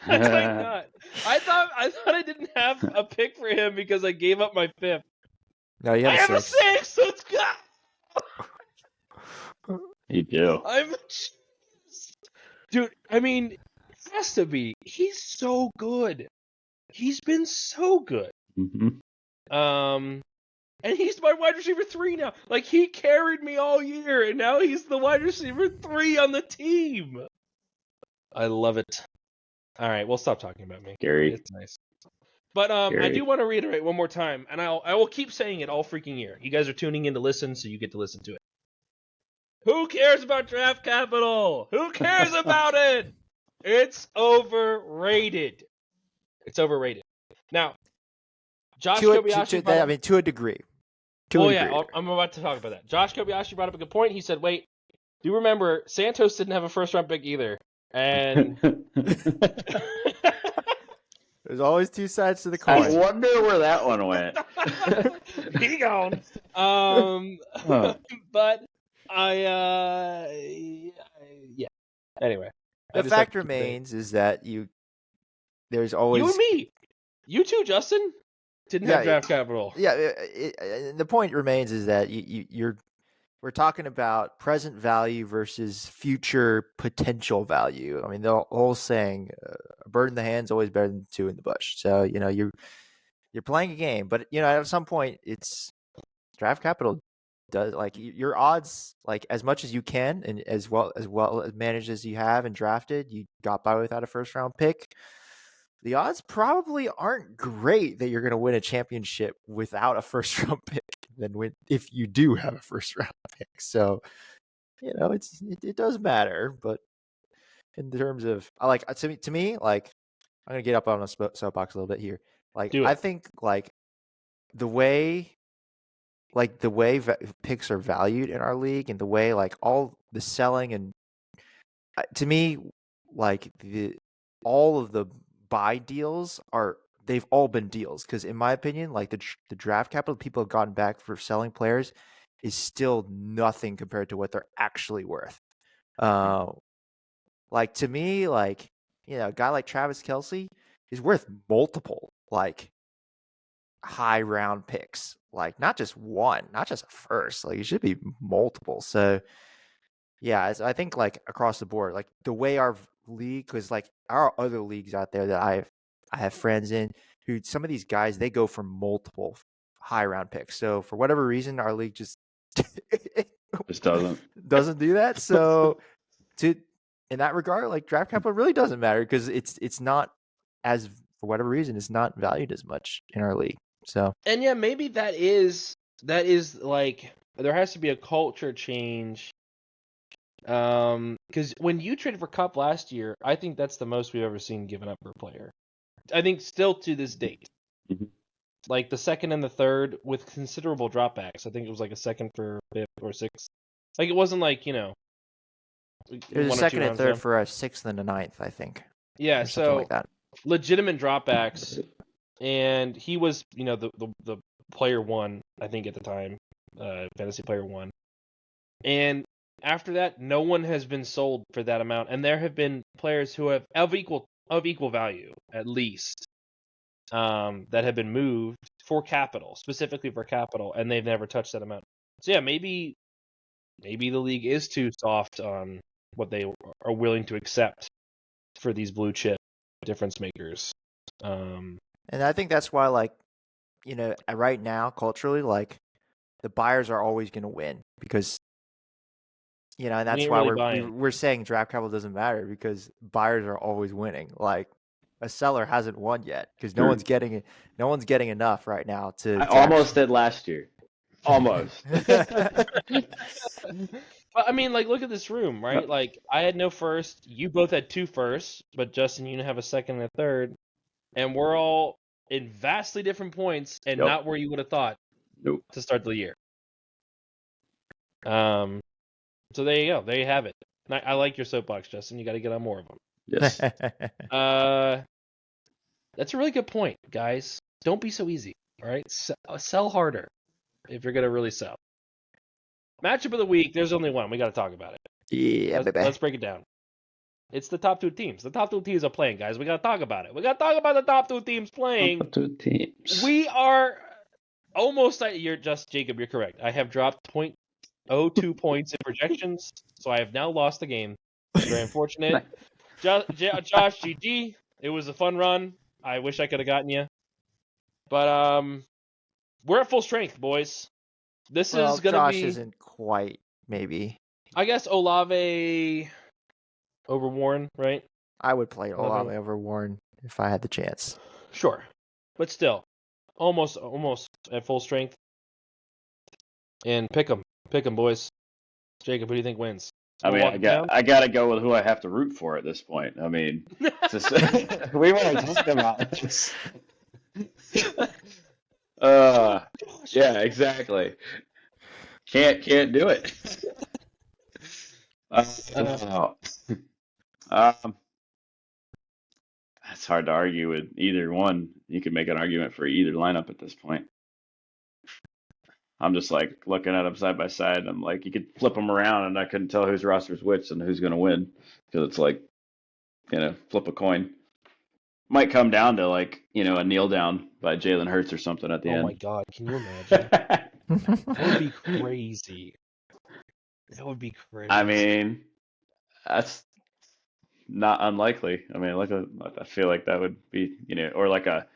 might not. I thought I didn't have a pick for him because I gave up my 5th. No, you have a 6. Let's go. You do. Dude, I mean, it has to be. He's so good. He's been so good. Mm-hmm. And he's my wide receiver 3 now. Like, he carried me all year, and now he's the wide receiver 3 on the team. I love it. All right, we'll stop talking about me. Gary. It's nice. But I do want to reiterate one more time, and I will keep saying it all freaking year. You guys are tuning in to listen, so you get to listen to it. Who cares about draft capital? Who cares about it? It's overrated. It's overrated. Now, Josh Kobayashi. To a degree. I'm about to talk about that. Josh Kobayashi brought up a good point. He said, wait, do you remember Santos didn't have a first-round pick either? And there's always two sides to the coin. I wonder where that one went. He gone. But yeah. Anyway. The fact remains is that there's always... You and me. You too, Justin. Didn't have draft capital. Yeah, the point remains is that we're talking about present value versus future potential value. I mean, the whole saying, a bird in the hand is always better than 2 in the bush. So, you're playing a game, but at some point it's draft capital does, like, your odds, like, as much as you can and as well as managed as you have and drafted, you got by without a first round pick. The odds probably aren't great that you're going to win a championship without a first round pick if you do have a first round pick. So, it does matter, but in terms of, to me, like, I'm going to get up on a soapbox a little bit here. Like, I think, like, the way picks are valued in our league and the way, like, all the selling and, to me, like, all of the buy deals they've all been deals, because in my opinion, like, the draft capital people have gotten back for selling players is still nothing compared to what they're actually worth. Like, to me, like, a guy like Travis Kelce is worth multiple, like, high round picks, like, not just one, not just a first, like, it should be multiple. So yeah, I think, like, across the board, like, the way our league, because, like, our other leagues out there that I have friends in, who some of these guys, they go for multiple high round picks. So for whatever reason, our league just doesn't do that. So in that regard, like, draft capital really doesn't matter, because it's not, as for whatever reason, it's not valued as much in our league. So, and yeah, maybe that is like, there has to be a culture change. Because when you traded for Kupp last year, I think that's the most we've ever seen given up for a player. I think still to this date. Mm-hmm. Like, the 2nd and the 3rd with considerable dropbacks. I think it was like a 2nd for 5th or 6th. Like, it wasn't like, It was a second and third for a 6th and a 9th, I think. Yeah, or something so like that. legitimate dropbacks, and he was, the player one, I think at the time, fantasy player one, and after that, no one has been sold for that amount, and there have been players who have of equal value at least, that have been moved for capital, specifically for capital, and they've never touched that amount. So yeah, maybe the league is too soft on what they are willing to accept for these blue chip difference makers. And I think that's why, like, right now, culturally, like, the buyers are always going to win because, and that's why we're saying draft capital doesn't matter because buyers are always winning. Like, a seller hasn't won yet because no one's getting it. No one's getting enough right now to. I almost did last year. Almost. But I mean, like, look at this room, right? Like, I had no first. You both had 2 firsts, but Justin, you have a second and a third, and we're all in vastly different points and not where you would have thought to start the year. So there you go. There you have it. I like your soapbox, Justin. You got to get on more of them. Yes. That's a really good point, guys. Don't be so easy. All right, sell harder if you're gonna really sell. Matchup of the week. There's only one. We got to talk about it. Yeah, let's break it down. It's the top 2 teams. The top 2 teams are playing, guys. We got to talk about it. We got to talk about the top 2 teams playing. Top 2 teams. We are almost. Jacob. You're correct. I have dropped 0.02 points in projections, so I have now lost the game. Very unfortunate. Josh, GG. It was a fun run. I wish I could have gotten you, but we're at full strength, boys. This is gonna be. Josh isn't quite, maybe. I guess Olave over Warren, right? I would play Olave over Warren if I had the chance. Sure, but still, almost at full strength. And pick 'em, boys. Jacob, who do you think wins? I mean, I got to go with who I have to root for at this point. I mean, we want to talk about this. Yeah, exactly. Can't do it. That's hard to argue with either one. You can make an argument for either lineup at this point. I'm just like looking at them side by side. And I'm like, you could flip them around, and I couldn't tell whose roster's which and who's going to win because it's like, flip a coin. Might come down to like, a kneel down by Jalen Hurts or something at the end. Oh my God, can you imagine? That would be crazy. That would be crazy. I mean, that's not unlikely. I mean, I feel like that would be, or like a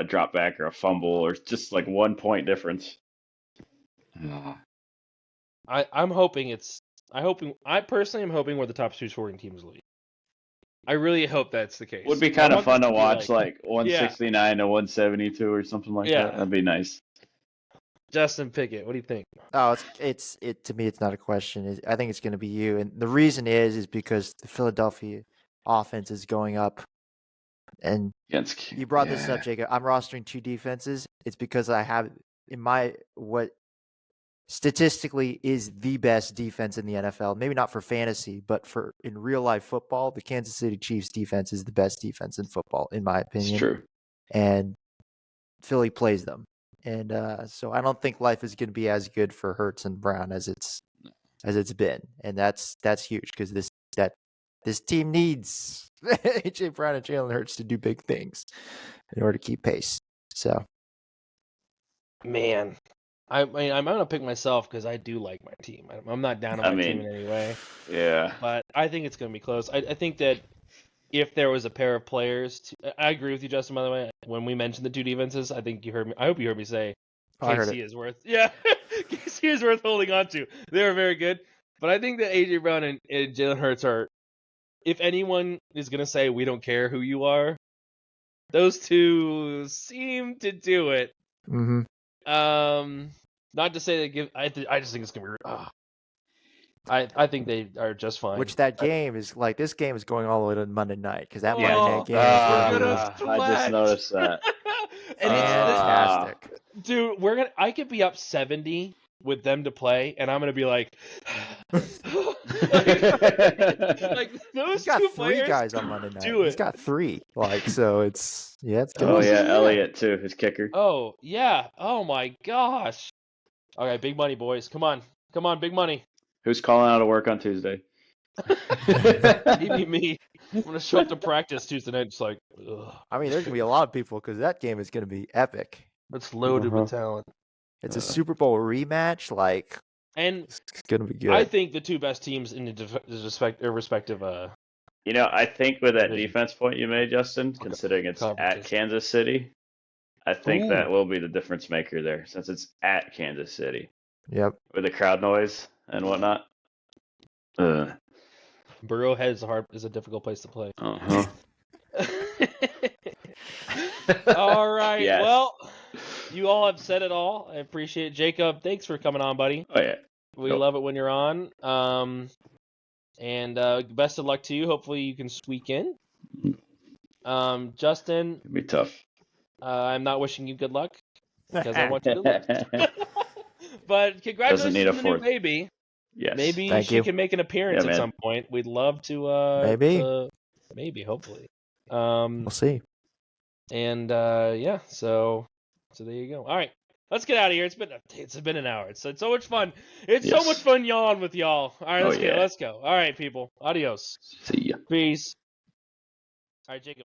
drop back or a fumble or just like 1 point difference. I'm hoping I personally am hoping we're the top 2 scoring teams in the league. I really hope that's the case. Would be kind of fun to watch, like 169 to 172 or something like that. That'd be nice. Justin Pickett, what do you think? Oh, it's to me, it's not a question. I think it's going to be you, and the reason is because the Philadelphia offense is going up. And you brought this up, Jacob. I'm rostering 2 defenses. It's because I have what statistically is the best defense in the NFL. Maybe not for fantasy, but for in real life football, the Kansas City Chiefs defense is the best defense in football, in my opinion. It's true. And Philly plays them. And so I don't think life is going to be as good for Hurts and Brown as it's been. And that's huge because this team needs AJ Brown and Jalen Hurts to do big things in order to keep pace. So, man, I'm gonna pick myself because I do like my team. I'm not down on my team in any way. Yeah, but I think it's gonna be close. I think that if there was a pair of players, I agree with you, Justin. By the way, when we mentioned the 2 defenses, I think you heard me. I hope you heard me say KC is worth. Yeah, KC is worth holding on to. They were very good, but I think that AJ Brown and Jalen Hurts are. If anyone is going to say we don't care who you are, those 2 seem to do it. Mm-hmm. Not to say they give. I just think it's going to be. I think they are just fine. Which that game is like. This game is going all the way to Monday night because that Monday night game. I just noticed that. And fantastic, dude. I could be up 70 with them to play, and I'm going to be like. Like those He's got two 3 players guys on Monday night. do He's it. got 3. Like, so it's it's gonna Oh be yeah, yeah. Elliott too, his kicker. Oh yeah. Oh my gosh. All right, big money, boys. Come on, big money. Who's calling out of work on Tuesday? Maybe me. I'm gonna show up to practice Tuesday night. It's like, ugh. I mean, there's gonna be a lot of people because that game is gonna be epic. It's loaded with talent. It's a Super Bowl rematch. Like, And it's gonna be good. I think the two best teams in the respective. You know, I think with that Division. defense point you made, Justin, considering it's at Conferences. Kansas City, I think Ooh. that will be the difference maker there, since it's at Kansas City Yep. with the crowd noise and whatnot. Burrowhead is a difficult place to play. Uh-huh. All right. Yes. Well, you all have said it all. I appreciate it. Jacob, thanks for coming on, buddy. Oh yeah. We Cool. love it when you're on. And best of luck to you. Hopefully you can squeak in. Justin, It'd be tough. I'm not wishing you good luck because I want you to lose. But congratulations need a on the new fourth. baby. Yes. Maybe Thank she you. can make an appearance Yeah, at man. some point. We'd love to. Maybe. Maybe, hopefully. We'll see. And yeah, so there you go. All right, let's get out of here. It's been an hour. It's so much fun. It's so Yes. much fun yawning with y'all. All right, Oh, let's yeah. Let's go. All right, people. Adios. See ya. Peace. All right, Jacob.